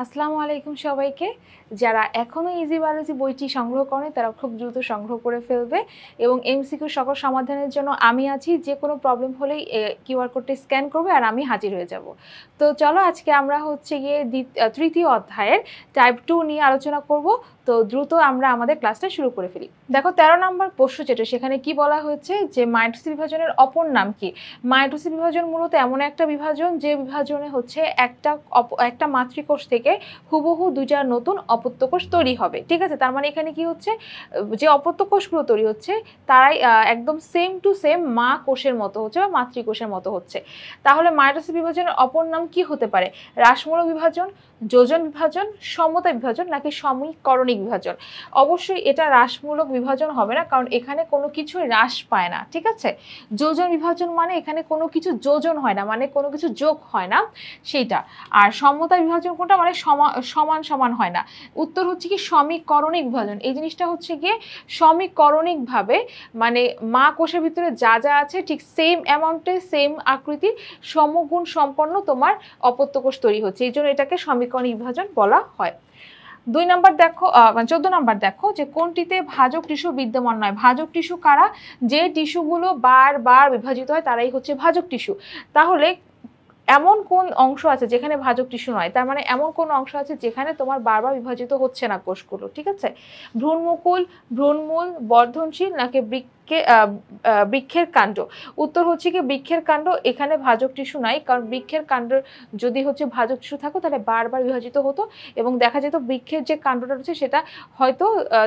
আসসালামু আলাইকুম সবাইকে। যারা এখনো ইজি বায়োলজি বইটি সংগ্রহ করেনি তারা খুব দ্রুত সংগ্রহ করে ফেলবে এবং এমসিকিউ সকল সমাধানের জন্য আমি আছি। যে কোনো প্রবলেম হলেই কিউআর কোডটি স্ক্যান করবে আর আমি হাজির হয়ে যাব। তো চলো আজকে আমরা হচ্ছে গিয়ে তৃতীয় অধ্যায়ের টাইপ 2 নিয়ে আলোচনা করব। তো দ্রুত আমরা আমাদের ক্লাসটা শুরু করে ফেলি। দেখো 13 নম্বর প্রশ্ন যেটা, সেখানে কি বলা হয়েছে যে মাইটোসিস বিভাজনের অপর নাম কি? মাইটোসিস বিভাজন মূলত এমন একটা বিভাজন যে বিভাজনে হচ্ছে একটা মাতৃকোষ থেকে হুবহু দুইটা নতুন অপত্য কোষ তৈরি হবে। ঠিক আছে, তার মানে এখানে কি হচ্ছে, যে অপত্য কোষগুলো তৈরি হচ্ছে তারাই একদম সেম টু সেম মা কোষের মতো হচ্ছে বা মাতৃকোষের মতো হচ্ছে। তাহলে মাইটোসিস বিভাজনের অপর নাম কি হতে পারে? হ্রাসমূলক বিভাজন, যোজন বিভাজন, সমতা বিভাজন নাকি সমীকরণিক বিভাজন? অবশ্যই এটা হ্রাসমূলক বিভাজন হবে না, কারণ এখানে কোনো কিছু হ্রাস পায় না। ঠিক আছে, যোজন বিভাজন মানে এখানে কোনো কিছু যোজন হয় না, মানে কোনো কিছু যোগ হয় না সেইটা। আর সমতা বিভাজন কোনটা, মানে সমান সমান হয় না। উত্তর হচ্ছে কি সমীকরণিক বিভাজন। এই জিনিসটা হচ্ছে গিয়ে সমীকরণিকভাবে, মানে মা কোষের ভিতরে যা যা আছে ঠিক সেম অ্যামাউন্টে সেম আকৃতির সমগুণ সম্পন্ন তোমার অপত্য কোষ তৈরি হচ্ছে, এই জন্য এটাকে সমীকরণিক বিভাজন বলা হয়। 2 নম্বর দেখো, 14 নম্বর দেখো যে কোনটিতে ভাজক টিস্যু বিদ্যমান নয়। ভাজক টিস্যু কারা? যে টিস্যুগুলো বারবার বিভাজিত হয় তারাই হচ্ছে ভাজক টিস্যু। তাহলে এমন কোন অংশ আছে যেখানে ভাজক টিস্যু নয়? তার মানে এমন কোন অংশ আছে যেখানে তোমার বারবার বিভাজিত হচ্ছে না কোষগুলো। ঠিক আছে, ভ্রূণমুকুল, ভ্রূণমূল, বর্ধনশীল নাকি বৃক্ষের কাণ্ড? উত্তর হচ্ছে কি বৃক্ষের কাণ্ড। এখানে ভাজক টিস্যু নাই, কারণ বৃক্ষের কাণ্ড যদি হচ্ছে ভাজক টিস্যু থাকতো তাহলে বারবার বিভাজিত হতো এবং দেখা যেত বৃক্ষের যে কাণ্ডটা রয়েছে সেটা হয়তো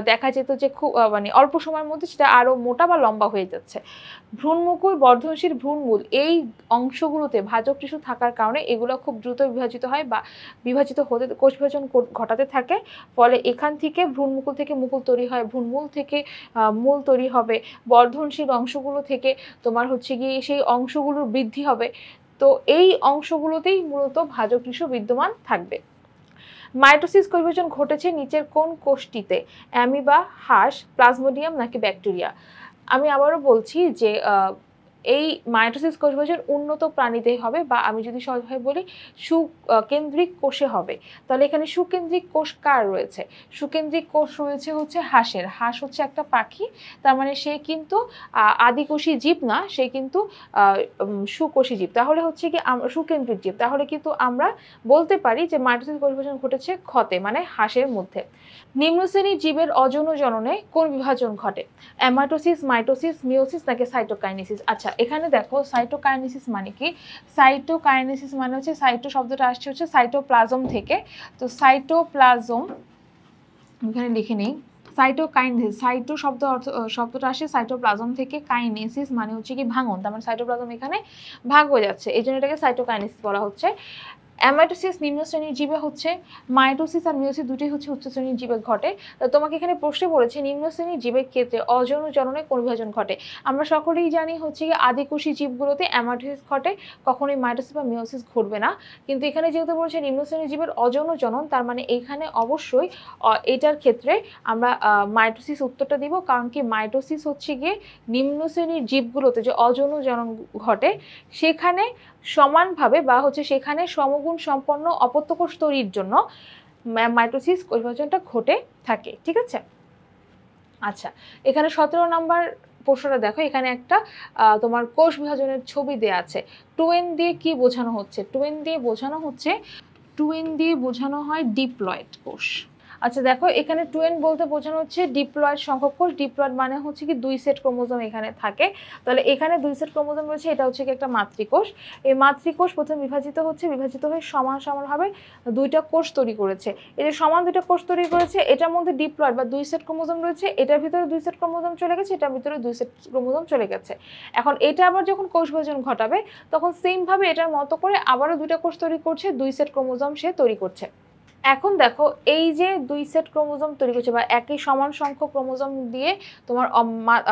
দেখা যেত যে খুব মানে অল্প সময়ের মধ্যে সেটা আরো মোটা বা লম্বা হয়ে যাচ্ছে। ভ্রূণমুকুল, বর্ধনশীল, ভ্রূণমূল এই অংশগুলোতে ভাজক টিস্যু থাকার কারণে এগুলো খুব দ্রুত বিভাজিত হয় বা বিভাজিত হতে কোষ বিভাজন ঘটাতে থাকে। ফলে এখান থেকে ভ্রূণমুকুল থেকে মুকুল তৈরি হয়, ভ্রূণমূল থেকে মূল তৈরি হবে, বর্ধনশীল অংশগুলো থেকে তোমার হচ্ছে গিয়ে সেই অংশগুলোর বৃদ্ধি হবে। তো এই অংশগুলোতেই মূলত ভাজক টিস্যু বিদ্যমান থাকবে। মাইটোসিস কোষ বিভাজন ঘটেছে নিচের কোন কোষটিতে? অ্যামিবা, হাঁস, প্লাজমোডিয়াম নাকি ব্যাকটেরিয়া? আমি আবারও বলছি যে এই মাইটোসিস কোষ বিভাজন উন্নত প্রাণীতেই হবে, বা আমি যদি সহজভাবে বলি সুকেন্দ্রিক কোষে হবে। তাহলে এখানে সুকেন্দ্রিক কোষ কার রয়েছে? সুকেন্দ্রিক কোষ রয়েছে হচ্ছে হাঁসের। হাঁস হচ্ছে একটা পাখি, তার মানে সে কিন্তু আদিকোষী জীব না, সে কিন্তু সুকোষী জীব। তাহলে হচ্ছে কি সুকেন্দ্রিক জীব, তাহলে কিন্তু আমরা বলতে পারি যে মাইটোসিস কোষ বিভাজন ঘটেছে ক্ষতে, মানে হাঁসের মধ্যে। নিম্ন শ্রেণীর জীবের অযৌন জননে কোন বিভাজন ঘটে? অ্যামাটোসিস, মাইটোসিস, মিওসিস নাকি সাইটোকাইনেসিস? আচ্ছা, এখানে দেখো সাইটোকাইনেসিস মানে কি? সাইটোকাইনেসিস মানে হচ্ছে, সাইটো শব্দটা আসছে হচ্ছে সাইটোপ্লাজম থেকে। তো সাইটোপ্লাজম এখানে লিখে নেই। সাইটোকাইনেসিস, সাইটো শব্দটা আসে সাইটোপ্লাজম থেকে, কাইনেসিস মানে হচ্ছে কি ভাঙন, তার মানে সাইটোপ্লাজম এখানে ভাগ হয়ে যাচ্ছে, এই জন্য এটাকে সাইটোকাইনেসিস বলা হচ্ছে। অ্যামাটোসিস নিম্ন শ্রেণীর জীবে হচ্ছে, মাইটোসিস আর মিওসিস দুটোই হচ্ছে উচ্চ শ্রেণীর জীবে ঘটে। তো তোমাকে এখানে প্রশ্নে বলেছে নিম্ন শ্রেণীর জীবের ক্ষেত্রে অযৌন জননে কোন বিভাজন ঘটে? আমরা সকলেই জানি হচ্ছে কি আদিকোষী জীবগুলোতে অ্যামাটোসিস ঘটে, কখনোই মাইটোসিস বা মিওসিস ঘটবে না। কিন্তু এখানে যেহেতু বলেছে নিম্ন শ্রেণীর জীবের অযৌন জনন, তার মানে এইখানে অবশ্যই এটার ক্ষেত্রে আমরা মাইটোসিস উত্তরটা দিব, কারণ কি মাইটোসিস হচ্ছে গিয়ে নিম্ন শ্রেণীর জীবগুলোতে যে অযৌন জনন ঘটে সেখানে সমানভাবে বা হচ্ছে সেখানে সমগুণ সম্পন্ন অপত্য কোষ তৈরির জন্য মাইটোসিস কোষ বিভাজনটা ঘটে থাকে। ঠিক আছে, আচ্ছা এখানে 17 নম্বর প্রশ্নটা দেখো, এখানে একটা তোমার কোষ বিভাজনের ছবি দেয়া আছে। টুয়েন দিয়ে কি বোঝানো হচ্ছে? টুয়েন দিয়ে বোঝানো হয় ডিপ্লয়েড কোষ। আচ্ছা দেখো, এখানে টুয়েন বলতে বোঝানো হচ্ছে ডিপ্লয়েড সংখ্যক কোষ। ডিপ্লয়েড মানে হচ্ছে কি 2 সেট ক্রোমোজোম এখানে থাকে। তাহলে এখানে 2 সেট ক্রোমোজোম রয়েছে, এটা হচ্ছে কি একটা মাতৃকোষ। এই মাতৃকোষ প্রথমে বিভাজিত হয়ে সমান সমানভাবে দুইটা কোষ তৈরি করেছে। এই যে সমান দুইটা কোষ তৈরি করেছে, এটার মধ্যে ডিপ্লয়েড বা 2 সেট ক্রোমোজোম রয়েছে, এটার ভিতরে 2 সেট ক্রোমোজোম চলে গেছে, এটার ভিতরে 2 সেট ক্রোমোজোম চলে গেছে। এখন এটা আবার যখন কোষ বিভাজন ঘটাবে তখন সেম ভাবে এটার মতো করে আবারও দুইটা কোষ তৈরি করছে, 2 সেট ক্রোমোজোম সে তৈরি করছে। এখন দেখো, এই যে 2 সেট ক্রোমোজোম তৈরি করছে বা একই সমান সংখ্যক ক্রোমোজোম দিয়ে তোমার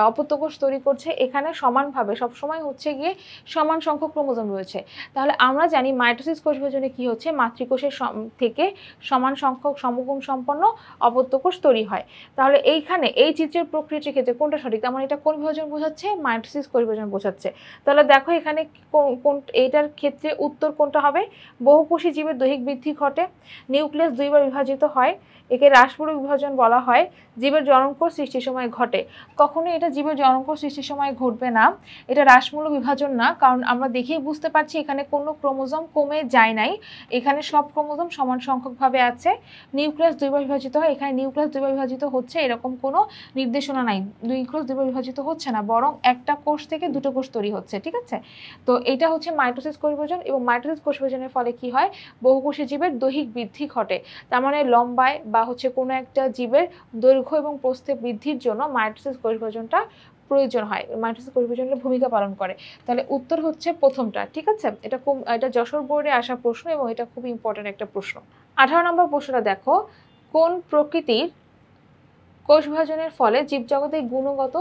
অপত্য কোষ তৈরি করছে, এখানে সমানভাবে সবসময় হচ্ছে গিয়ে সমান সংখ্যক ক্রোমোজোম রয়েছে। তাহলে আমরা জানি মাইটোসিস কোষ বিভাজনে কি হচ্ছে, মাতৃকোষের থেকে সমান সংখ্যক সমগুণ সম্পন্ন অপত্য কোষ তৈরি হয়। তাহলে এইখানে এই চিত্রের প্রকৃতির ক্ষেত্রে কোনটা সঠিক? তেমন এটা কোন বিভাজন বোঝাচ্ছে? মাইটোসিস কোষ বিভাজন বোঝাচ্ছে। তাহলে দেখো এখানে এইটার ক্ষেত্রে উত্তর কোনটা হবে? বহুকোষী জীবের দৈহিক বৃদ্ধি ঘটে, নিউক্লিয়াস নিউক্লিয়াস দুইবার বিভাজিত হয়, একে হ্রাসমূলক বিভাজন বলা হয়, জীবের জননকোষ সৃষ্টির সময় ঘটে। কখনোই এটা জীবের জননকোষ সৃষ্টির সময় ঘটবে না, এটা হ্রাসমূলক বিভাজন না, কারণ আমরা দেখেই বুঝতে পারছি এখানে কোনো ক্রোমোজোম কমে যায় নাই, এখানে সব ক্রোমোজোম সমান সংখ্যকভাবে আছে। নিউক্লিয়াস দুইবার বিভাজিত হয়, এখানে নিউক্লিয়াস দুইবার বিভাজিত হচ্ছে এরকম কোনো নির্দেশনা নাই, নিউক্লিয়াস দুইবার বিভাজিত হচ্ছে না, বরং একটা কোষ থেকে দুটো কোষ তৈরি হচ্ছে, ঠিক আছে। তো এটা হচ্ছে মাইটোসিস কোষ বিভাজন, এবং মাইটোসিস কোষ বিভাজনের ফলে কি হয়, বহুকোষী জীবের দৈহিক বৃদ্ধি ঘটে। তার মানে লম্বায় বা হচ্ছে কোনো একটা জীবের দৈর্ঘ্য এবং প্রস্থে বৃদ্ধির জন্য মাইটোসিস কোষ বিভাজনটা প্রয়োজন হয়, মাইটোসিস কোষ বিভাজনের ভূমিকা পালন করে। তাহলে উত্তর হচ্ছে প্রথমটা, ঠিক আছে। এটা যশোর বোর্ডে আসা প্রশ্ন এবং এটা খুব ইম্পর্টেন্ট একটা প্রশ্ন। 18 নম্বর প্রশ্নটা দেখো, কোন প্রকৃতির কোষ বিভাজনের ফলে জীবজগতের গুণগত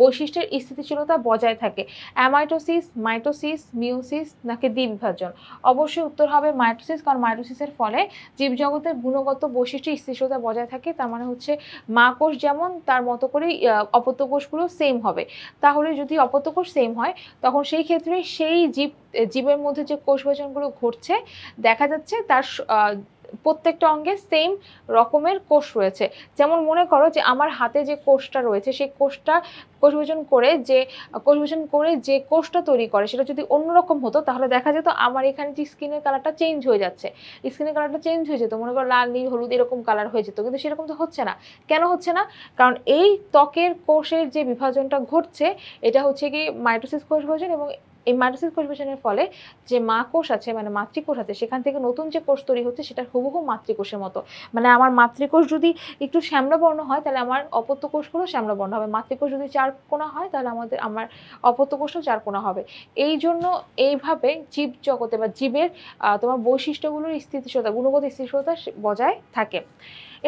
বৈশিষ্ট্যের স্থিতিশীলতা বজায় থাকে? অ্যামাইটোসিস, মাইটোসিস, মিওসিস নাকি দ্বিবিভাজন? অবশ্যই উত্তর হবে মাইটোসিস, কারণ মাইটোসিসের ফলে জীবজগতের গুণগত বৈশিষ্ট্যের স্থিতিশীলতা বজায় থাকে। তার মানে হচ্ছে মা কোষ যেমন তার মতো করেই অপত্য কোষগুলো সেম হবে। তাহলে যদি অপত্য কোষ সেম হয় তখন সেই ক্ষেত্রে সেই জীবের মধ্যে যে কোষ বিভাজনগুলো ঘটছে দেখা যাচ্ছে তার প্রত্যেকটা অঙ্গে সেম রকমের কোষ রয়েছে। যেমন মনে করো যে আমার হাতে যে কোষটা রয়েছে সেই কোষটা কোষ বিভাজন করে যে কোষটা তৈরি করে সেটা যদি অন্যরকম হতো তাহলে দেখা যেত আমার এখানে যে স্কিনের কালারটা চেঞ্জ হয়ে যাচ্ছে, স্কিনের কালারটা চেঞ্জ হয়ে যেত, মনে করো লাল, নীল, হলুদ এরকম কালার হয়ে যেত, কিন্তু সেরকম তো হচ্ছে না। কেন হচ্ছে না? কারণ এই ত্বকের কোষের যে বিভাজনটা ঘটছে এটা হচ্ছে কি মাইটোসিস কোষ বিভাজন, এবং এই মাইটোসিস কোষ বিভাজনের ফলে যে মা কোষ আছে মানে মাতৃকোষ আছে সেখান থেকে নতুন যে কোষ তৈরি হচ্ছে সেটা হুবহু মাতৃকোষের মতো। মানে আমার মাতৃকোষ যদি একটু শ্যামলাবর্ণ হয় তাহলে আমার অপত্য কোষগুলো শ্যামলাবর্ণ হবে, মাতৃকোষ যদি চারকোনা হয় তাহলে আমার অপত্য কোষও চারকোনা হবে। এই জন্য এইভাবে জীব জগতে বা জীবের তোমার বৈশিষ্ট্যগুলোর স্থিতিশীলতা, গুণগত স্থিতিশীলতা বজায় থাকে।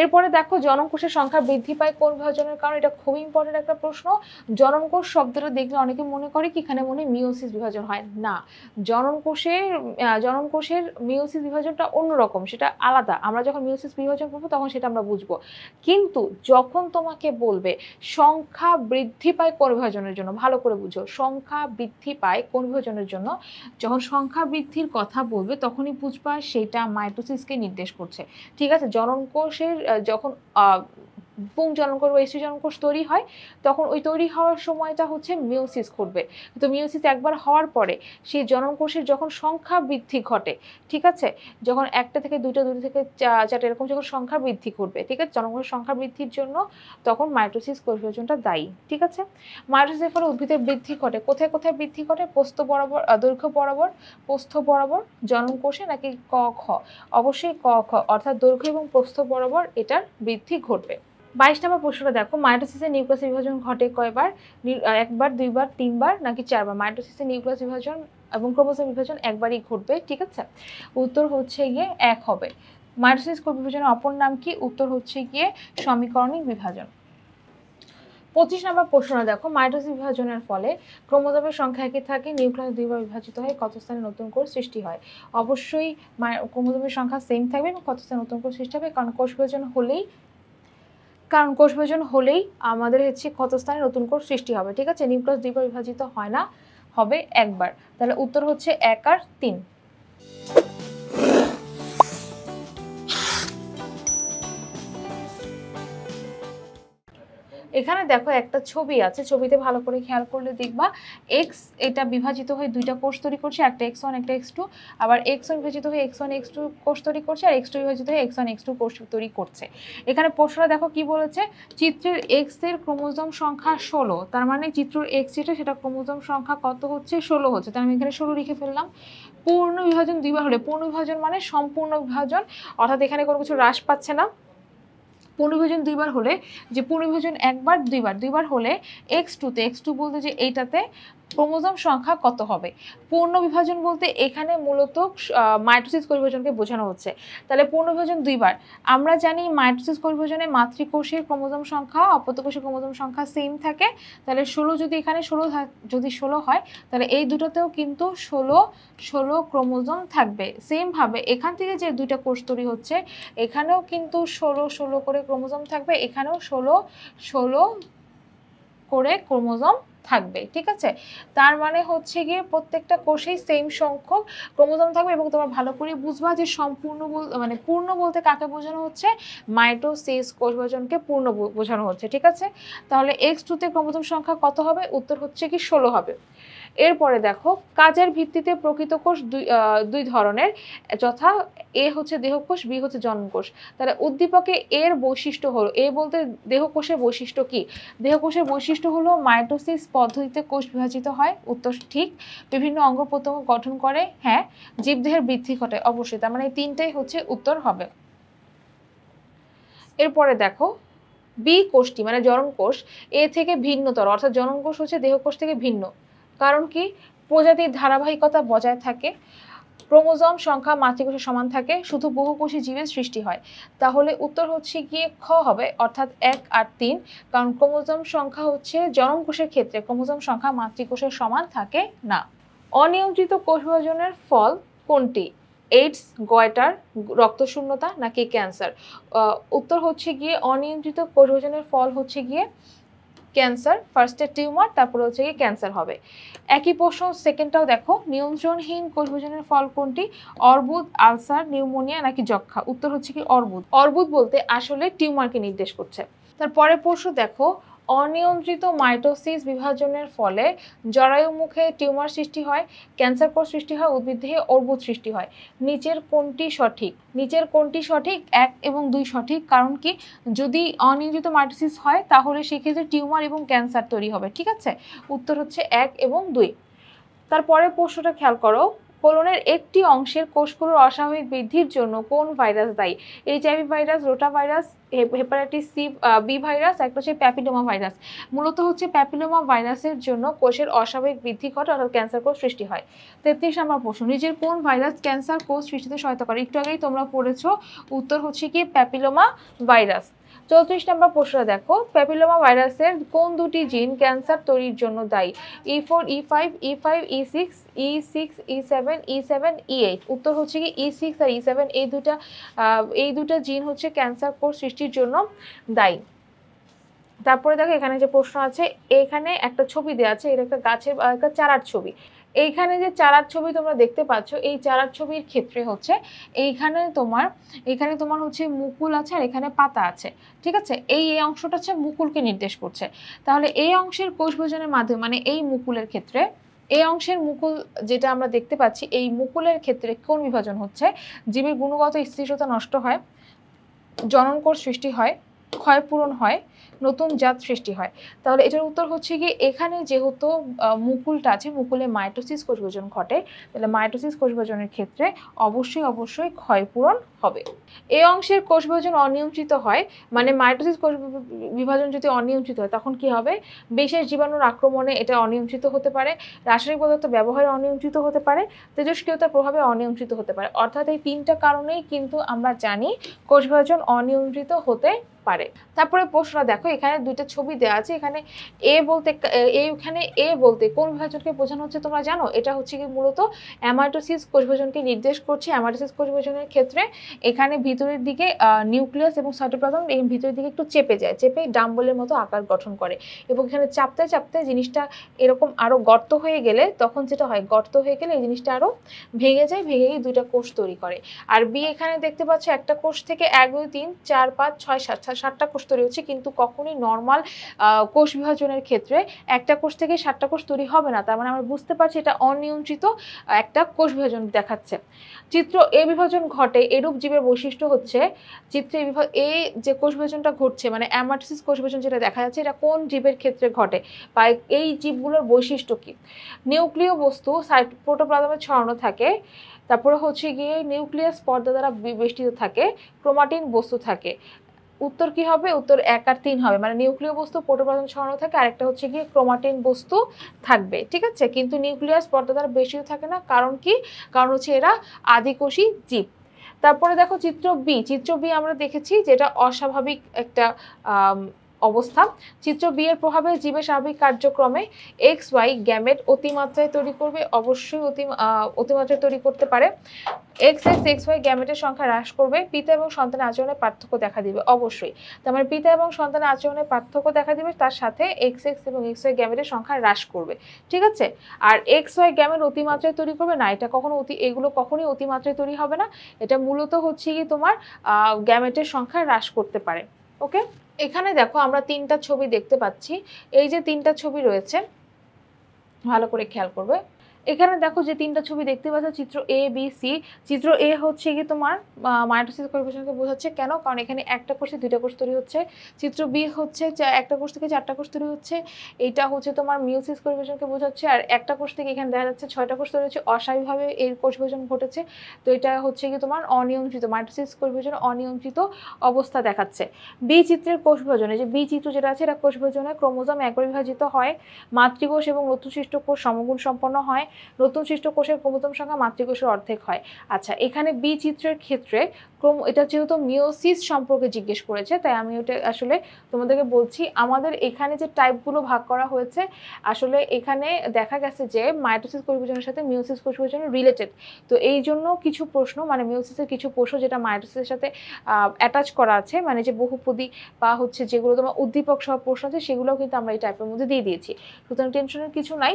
এরপরে দেখো জননকোষের সংখ্যা বৃদ্ধি পায় কোন বিভাজনের কারণে? এটা খুবই ইম্পর্টেন্ট একটা প্রশ্ন। জননকোষ শব্দটা দেখলে অনেকে মনে করে কি এখানে মনে মিওসিস বিভাজন হয়, না। জননকোষের মিওসিস বিভাজনটা অন্যরকম, সেটা আলাদা। আমরা যখন মিওসিস বিভাজন করবো তখন সেটা আমরা বুঝবো। কিন্তু যখন তোমাকে বলবে সংখ্যা বৃদ্ধি পায় কোন বিভাজনের জন্য, ভালো করে বুঝো, সংখ্যা বৃদ্ধি পায় কোন বিভাজনের জন্য, যখন সংখ্যা বৃদ্ধির কথা বলবে তখনই বুঝবা সেটা মাইটোসিসকে নির্দেশ করছে, ঠিক আছে। জননকোষের যখন পুংজননকোষ বা স্ত্রীজননকোষ তৈরি হয় তখন ওই তৈরি হওয়ার সময়টা হচ্ছে মিওসিস ঘটবে। তো মিওসিস একবার হওয়ার পরে সেই জননকোষের যখন সংখ্যা বৃদ্ধি ঘটে, ঠিক আছে, যখন একটা থেকে দুইটা, দুটো থেকে চারটা এরকম যখন সংখ্যা বৃদ্ধি ঘটবে, ঠিক আছে, জননকোষের সংখ্যা বৃদ্ধির জন্য তখন মাইটোসিস কোষ বিভাজনটা দায়ী, ঠিক আছে। মাইটোসিসের ফলে উদ্ভিদের বৃদ্ধি ঘটে, কোথায় কোথায় বৃদ্ধি ঘটে? প্রস্থ বরাবর, দৈর্ঘ্য বরাবর, প্রস্থ বরাবর জননকোষে নাকি ক খ? অবশ্যই ক খ, অর্থাৎ দৈর্ঘ্য এবং প্রস্থ বরাবর এটার বৃদ্ধি ঘটবে। 22 নম্বর প্রশ্নটা দেখো, মাইটোসিসের নিউক্লিয়াস বিভাজন ঘটে কয়বার? একবার, দুইবার, তিনবার নাকি চারবার? মাইটোসিসের নিউক্লিয়াস বিভাজন এবং ক্রোমোসোম বিভাজন একবারই ঘটবে, ঠিক আছে। উত্তর হচ্ছে গিয়ে এক হবে। মাইটোসিস কোষ বিভাজনের অপর নাম কি? উত্তর হচ্ছে গিয়ে সমীকরণিক বিভাজন। 25 নম্বর প্রশ্নটা দেখো, মাইটোসিস বিভাজনের ফলে ক্রোমোজোমের সংখ্যা একই থাকে, নিউক্লিয়াস দুইবার বিভাজিত হয়, কত স্থানে নতুন কোষ সৃষ্টি হয়? অবশ্যই ক্রোমোজোমের সংখ্যা সেম থাকবে এবং কত স্থানে নতুন কোষ সৃষ্টি হবে, কারণ কোষ বিভাজন হলেই আমাদের হচ্ছে ক্ষত স্থানে নতুন কোষ সৃষ্টি হবে, ঠিক আছে। নিউক্লিয়াস দুইবার বিভাজিত হয় না, হবে একবার। তাহলে উত্তর হচ্ছে 1 আর 3। এখানে দেখো একটা ছবি আছে, ছবিতে ভালো করে খেয়াল করলে দেখবা এক্স এটা বিভাজিত হয়ে দুইটা কোষ তৈরি করছে, একটা x1 একটা x2, আবার x1 বিভাজিত হয়ে x1 x2 কোষ তৈরি করছে, আর x2 বিভাজিত হয়ে x1 x2 কোষ তৈরি করছে। এখানে প্রশ্নটা দেখো কি বলেছে, চিত্রের x এর ক্রোমোজোম সংখ্যা 16, তার মানে চিত্রের x যেটা সেটা ক্রোমোজোম সংখ্যা কত হচ্ছে? 16 হচ্ছে, তার আমি এখানে 16 লিখে ফেললাম। পূর্ণ বিভাজন দুইবার হলে, পূর্ণ বিভাজন মানে সম্পূর্ণ বিভাজন, অর্থাৎ এখানে কোনো কিছু হ্রাস পাচ্ছে না। পূর্ণবিভাজন দুইবার হলে, যে পূর্ণবিভাজন একবার দুইবার হলে x2 বলতে যে এইটাতে ক্রোমোজোম সংখ্যা কত হবে? পূর্ণ বিভাজন বলতে এখানে মূলত মাইটোসিস কোষ বিভাজনকে বোঝানো হচ্ছে। তাহলে পূর্ণ বিভাজন দুইবার, আমরা জানি মাইটোসিস কোষ বিভাজনে মাতৃকোষের ক্রোমোজোম সংখ্যা অপত্য কোষের ক্রোমোজোম সংখ্যা সেম থাকে। তাহলে 16 যদি এখানে 16 হয় তাহলে এই দুটোতেও কিন্তু 16 ক্রোমোজোম থাকবে। সেম ভাবে এখান থেকে যে দুইটা কোষ তৈরি হচ্ছে এখানেও কিন্তু 16 করে ক্রোমোজোম থাকবে, এখানেও 16 করে ক্রোমোজোম থাকবে, ঠিক আছে। তার মানে হচ্ছে গিয়ে প্রত্যেকটা কোষেই সেম সংখ্যক ক্রোমোজোম থাকবে এবং তোমরা ভালো করে বুঝবা যে সম্পূর্ণ মানে পূর্ণ বলতে কাকে বোঝানো হচ্ছে, মাইটোসিস কোষ বিভাজনকে পূর্ণ বোঝানো হচ্ছে, ঠিক আছে। তাহলে X2 তে ক্রোমোজোম সংখ্যা কত হবে, উত্তর হচ্ছে কি 16 হবে। এরপরে দেখো কাজের ভিত্তিতে প্রকৃত কোষ দুই ধরনের, যথা এ হচ্ছে দেহকোষ, বি হচ্ছে জননকোষ। তাহলে উদ্দীপকে এর বৈশিষ্ট্য হলো, এ বলতে দেহকোষের বৈশিষ্ট্য কি, দেহকোষের বৈশিষ্ট্য হলো মাইটোসিস পদ্ধতিতে কোষ বিভাজিত হয়, উত্তর ঠিক। বিভিন্ন অঙ্গ প্রত্যঙ্গ গঠন করে, হ্যাঁ। জীবদেহের বৃদ্ধি ঘটায়, অবশ্যই। তার মানে এই তিনটাই হচ্ছে উত্তর হবে। এরপরে দেখো বি কোষটি মানে জননকোষ এ থেকে ভিন্নতর, অর্থাৎ জননকোষ হচ্ছে দেহকোষ থেকে ভিন্ন। কারণ কি, প্রজাতির ধারাবাহিকতা বজায় থাকে, ক্রোমোজোম সংখ্যা মাতৃকোষের সমান থাকে, শুধু বহুকোষী জীবের সৃষ্টি হয়। তাহলে উত্তর হচ্ছে গিয়ে খ হবে, অর্থাৎ 1 আর 3। কারণ ক্রোমোজোম সংখ্যা হচ্ছে জননকোষের ক্ষেত্রে ক্রোমোজোম সংখ্যা মাতৃকোষের সমান থাকে না। অনিয়ন্ত্রিত কোষ বিভাজনের ফল কোনটি, এইডস, গয়টার, রক্তশূন্যতা নাকি ক্যান্সার। উত্তর হচ্ছে গিয়ে অনিয়ন্ত্রিত কোষ বিভাজনের ফল হচ্ছে গিয়ে ক্যান্সার, ফার্স্টে টিউমার, তারপরে হচ্ছে গিয়ে ক্যান্সার হবে। একই প্রশ্ন সেকেন্ডটাও দেখো, নিয়ন্ত্রণহীন কোষ বিভাজনের ফল কোনটি, অর্বুদ, আলসার, নিউমোনিয়া নাকি যক্ষ্মা। উত্তর হচ্ছে কি অর্বুদ। অর্বুদ বলতে আসলে টিউমারকে নির্দেশ করছে। তারপরে প্রশ্ন দেখো, অনিয়ন্ত্রিত মাইটোসিস বিভাজনের ফলে জরায়ু মুখে টিউমার সৃষ্টি হয়, ক্যান্সার কোষ সৃষ্টি হয়, উদ্ভিদদেহে অর্বুদ সৃষ্টি হয়। নিচের কোনটি সঠিক, নিচের কোনটি সঠিক, 1 এবং 2 সঠিক। কারণ কি, যদি অনিয়ন্ত্রিত মাইটোসিস হয় তাহলে সেক্ষেত্রে টিউমার এবং ক্যান্সার তৈরি হবে, ঠিক আছে। উত্তর হচ্ছে 1 এবং 2। তারপরে প্রশ্নটা খেয়াল করো, কোলনের একটি অংশের কোষগুলোর অস্বাভাবিক বৃদ্ধির জন্য কোন ভাইরাস দায়ী, HIV virus, rota virus, hepatitis C B virus, একটা হচ্ছে প্যাপিলোমা ভাইরাস। মূলত হচ্ছে প্যাপিলোমা ভাইরাসের জন্য কোষের অস্বাভাবিক বৃদ্ধি ঘটে, অর্থাৎ ক্যান্সার কোষ সৃষ্টি হয়। 33 নম্বর প্রশ্ন, নিজের কোন ভাইরাস ক্যান্সার কোষ সৃষ্টিতে সহায়তা করে, একটু আগেই তোমরা পড়েছো, উত্তর হচ্ছে কি প্যাপিলোমা ভাইরাস। 34 নম্বর প্রশ্ন দেখো, প্যাপিলোমা ভাইরাসের কোন দুটি জিন ক্যান্সার তৈরির জন্য দায়ী, E4, E5, E5, E6, E6, E7, E7, E8। উত্তর হচ্ছে কি E6 আর E7, এই দুটা জিন হচ্ছে ক্যান্সার কোষ সৃষ্টির জন্য দায়ী। তারপরে দেখো এখানে যে প্রশ্ন আছে, এখানে একটা ছবি দেওয়া আছে, এটা একটা গাছের একটা চারার ছবি। এইখানে যে চারার ছবি তোমরা দেখতে পাচ্ছ, এই চারার ছবির ক্ষেত্রে হচ্ছে এইখানে তোমার হচ্ছে মুকুল আছে আর এখানে পাতা আছে, ঠিক আছে। এই অংশটা হচ্ছে মুকুলকে নির্দেশ করছে। তাহলে এই অংশের কোষ বিভাজনের মাধ্যমে, মানে এই মুকুলের ক্ষেত্রে, এই অংশের মুকুল যেটা আমরা দেখতে পাচ্ছি, এই মুকুলের ক্ষেত্রে কোন বিভাজন হচ্ছে, জীবের গুণগত স্থিতিশীলতা নষ্ট হয়, জননকোষ সৃষ্টি হয়, ক্ষয়পূরণ হয়, নতুন জাত সৃষ্টি হয়। তাহলে এটার উত্তর হচ্ছে গিয়ে এখানে যেহেতু মুকুলটা আছে, মুকুলে মাইটোসিস কোষ বিভাজন ঘটে, তাহলে মাইটোসিস কোষ বিভাজনের ক্ষেত্রে অবশ্যই ক্ষয়পূরণ হবে। এই অংশের কোষ বিভাজন অনিয়ন্ত্রিত হয়, মানে মাইটোসিস কোষ বিভাজন যদি অনিয়ন্ত্রিত হয় তখন কি হবে, বিশেষ জীবাণুর আক্রমণে এটা অনিয়ন্ত্রিত হতে পারে, রাসায়নিক পদার্থ ব্যবহারে অনিয়ন্ত্রিত হতে পারে, তেজস্ক্রিয়তার প্রভাবে অনিয়ন্ত্রিত হতে পারে। অর্থাৎ এই তিনটা কারণেই কিন্তু আমরা জানি কোষ বিভাজন অনিয়ন্ত্রিত হতে পারে। তারপরে প্রশ্নটা দেখো, এখানে দুইটা ছবি দেওয়া আছে, এখানে এ বলতে কোন বিভাজনকে বোঝানো হচ্ছে তোমরা জানো, এটা হচ্ছে কি মূলত অ্যামাইটোসিস কোষ বিভাজনকে নির্দেশ করছে। অ্যামাইটোসিস কোষ বিভাজনের ক্ষেত্রে এখানে ভিতরের দিকে নিউক্লিয়াস এবং সাইটোপ্লাজম এই ভিতরের দিকে একটু চেপে যায়, চেপে ডাম্বলের মতো আকার গঠন করে, এবং এখানে চাপতে চাপতে জিনিসটা এরকম আরো গর্ত হয়ে গেলে, তখন যেটা হয়, গর্ত হয়ে গেলে এই জিনিসটা আরো ভেঙে যায়, ভেঙে গিয়ে দুইটা কোষ তৈরি করে। আর বি এখানে দেখতে পাচ্ছ একটা কোষ থেকে 1 2 3 4 5 6 7টা কোষ তৈরি হচ্ছে, কিন্তু কখনোই নর্মাল কোষ বিভাজনের ক্ষেত্রে একটা কোষ থেকে 7টা কোষ তৈরি হবে না। তার মানে আমরা বুঝতে পারছি এটা অনিয়ন্ত্রিত একটা কোষ বিভাজন দেখাচ্ছে। চিত্র এ বিভাজন ঘটে এরূপ জীবের বৈশিষ্ট্য হচ্ছে, চিত্রে এই যে কোষ বিভাজনটা ঘটছে, মানে অ্যামাইটোসিস কোষ বিভাজন যেটা দেখা যাচ্ছে, এটা কোন জীবের ক্ষেত্রে ঘটে বা এই জীবগুলোর বৈশিষ্ট্য কি, নিউক্লিয় বস্তু সাইটোপ্লাজমে ছড়ানো থাকে, তারপরে হচ্ছে গিয়ে নিউক্লিয়াস পর্দা দ্বারা বেষ্টিত থাকে, ক্রোমাটিন বস্তু থাকে। উত্তর কি হবে, উত্তর 1 আর 3 হবে, মানে নিউক্লিয় বস্তু প্রোটোপ্লাজম ছড়ানো থাকে, আরেকটা হচ্ছে গিয়ে ক্রোমাটিন বস্তু থাকবে, ঠিক আছে। কিন্তু নিউক্লিয়াস পর্দা দ্বারা বেষ্টিত থাকে না, কারণ কি, কারণ হচ্ছে এরা আদিকোষী জীব। তারপরে দেখো চিত্র বি আমরা দেখেছি যেটা অস্বাভাবিক একটা অবস্থা। চিত্র বি এর প্রভাবে জীবের স্বাভাবিক কার্যক্রমে এক্স ওয়াই গ্যামেট অতিমাত্রায় তৈরি করবে, অবশ্যই অতিমাত্রায় তৈরি করতে পারে। এক্স এক্স এক্স ওয়াই গ্যামেটের সংখ্যা হ্রাস করবে, পিতা এবং সন্তানের আচরণে পার্থক্য দেখা দিবে, অবশ্যই। তার মানে পিতা এবং সন্তানের আচরণে পার্থক্য দেখা দিবে, তার সাথে এক্স এক্স এবং এক্স ওয়াই গ্যামেটের সংখ্যা হ্রাস করবে, ঠিক আছে। আর এক্স ওয়াই গ্যামেট অতিমাত্রায় তৈরি করবে না, এটা এগুলো কখনোই অতিমাত্রায় তৈরি হবে না। এটা মূলত হচ্ছে কি তোমার গ্যামেটের সংখ্যা হ্রাস করতে পারে। ওকে, এখানে দেখো আমরা তিনটা ছবি দেখতে পাচ্ছি। এই যে তিনটা ছবি রয়েছে, ভালো করে খেয়াল করবে। এখানে দেখো যে তিনটা ছবি দেখতে পাচ্ছ, চিত্র এ বি সি। চিত্র এ হচ্ছে কি তোমার মাইটোসিস পরিবেশনকে বোঝাচ্ছে, কেন? কারণ এখানে একটা কোষে দুইটা কোষ তৈরি হচ্ছে। চিত্র বি হচ্ছে একটা কোষ থেকে চারটা কোষ তৈরি হচ্ছে, এইটা হচ্ছে তোমার মিওসিস পরিবেশনকে বোঝাচ্ছে। আর একটা কোষ থেকে এখানে দেখা যাচ্ছে 6টা কোষ তৈরি হচ্ছে, অস্বাভাবিকভাবে এর কোষ বিভাজন ঘটেছে। তো এটা হচ্ছে কি তোমার অনিয়ন্ত্রিত মাইটোসিস পরিবেশন, অনিয়ন্ত্রিত অবস্থা দেখাচ্ছে। বি চিত্রের কোষ বিভাজনে, যে বি চিত্র যেটা আছে, এটা কোষ বিভাজনে ক্রোমোজোম একবার বিভাজিত হয়, মাতৃকোষ এবং নতুন সৃষ্ট কোষ সমগুণ সম্পন্ন হয়, নতুন সৃষ্ট কোষের ক্রোমোজোম সংখ্যা মাতৃকোষের অর্ধেক হয়। আচ্ছা, এখানে বি চিত্রের ক্ষেত্রে এটা যেহেতু মিওসিস সম্পর্কে জিজ্ঞেস করেছে, তাই আমি ওটা আসলে তোমাদেরকে বলছি। আমাদের এখানে যে টাইপগুলো ভাগ করা হয়েছে, আসলে এখানে দেখা গেছে যে মাইটোসিস কোষ বিভাজনের সাথে মিওসিস কোষ বিভাজন রিলেটেড। তো এই জন্য কিছু প্রশ্ন, মানে মিওসিসের কিছু প্রশ্ন যেটা মাইটোসিসের সাথে অ্যাটাচ করা আছে, মানে যে বহুপদী বা হচ্ছে যেগুলো তোমার উদ্দীপক সহ প্রশ্ন আছে, সেগুলোও কিন্তু আমরা এই টাইপের মধ্যে দিয়ে দিয়েছি। সুতরাং টেনশনের কিছু নাই।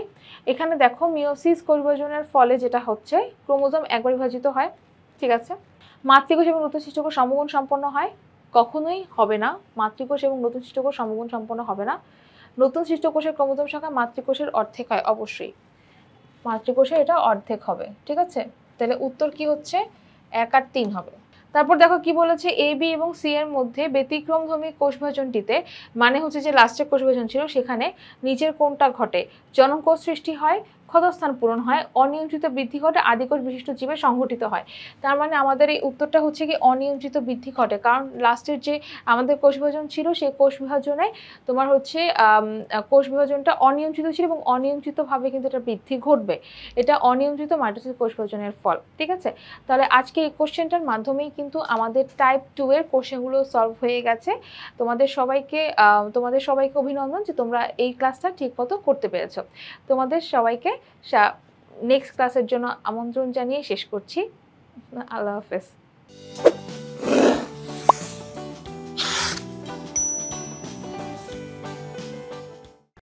এখানে দেখো মিওসিস কোষ বিভাজনের ফলে যেটা হচ্ছে, ক্রোমোজোম একবার বিভাজিত হয়, ঠিক আছে। মাতৃকোষ এবং নতুন সৃষ্ট কোষ সমগুণ সম্পন্ন হয়, কখনোই হবে না। মাতৃকোষ এবং নতুন সৃষ্ট কোষ সমগুণ সম্পন্ন হবে না। নতুন সৃষ্ট কোষের ক্রোমোজোম সংখ্যা মাতৃকোষের অর্ধেক হয়, অবশ্যই মাতৃকোষে এটা অর্ধেক হবে, ঠিক আছে। তাহলে উত্তর কি হচ্ছে? 1 আর 3 হবে। তারপর দেখো কি বলেছে, এ বি এবং সি এর মধ্যে ব্যতিক্রমধর্মী কোষ বিভাজনটিতে, মানে হচ্ছে যে লাস্টের কোষ বিভাজন ছিল, সেখানে নিচের কোনটা ঘটে? জননকোষ সৃষ্টি হয়, ক্ষতস্থান পূরণ হয়, অনিয়ন্ত্রিত বৃদ্ধি ঘটে, আদিকোষ বিশিষ্ট জীবে সংঘটিত হয়। তার মানে আমাদের এই উত্তরটা হচ্ছে কি অনিয়ন্ত্রিত বৃদ্ধি ঘটে, কারণ লাস্টের যে আমাদের কোষ বিভাজন ছিল, সেই কোষ বিভাজনে তোমার হচ্ছে কোষ বিভাজনটা অনিয়ন্ত্রিত ছিল এবং অনিয়ন্ত্রিতভাবে কিন্তু এটা বৃদ্ধি ঘটবে। এটা অনিয়ন্ত্রিত মাইটোসিস কোষ বিভাজনের ফল, ঠিক আছে। তাহলে আজকে এই কোশ্চেনটার মাধ্যমেই কিন্তু আমাদের টাইপ 2 এর কোশ্চেনগুলো সলভ হয়ে গেছে। তোমাদের সবাইকে অভিনন্দন যে তোমরা এই ক্লাসটা ঠিকমতো করতে পেরেছো। তোমাদের সবাইকে নেক্সট ক্লাসের জন্য আমন্ত্রণ জানিয়ে শেষ করছি। আল্লাহ হাফেজ।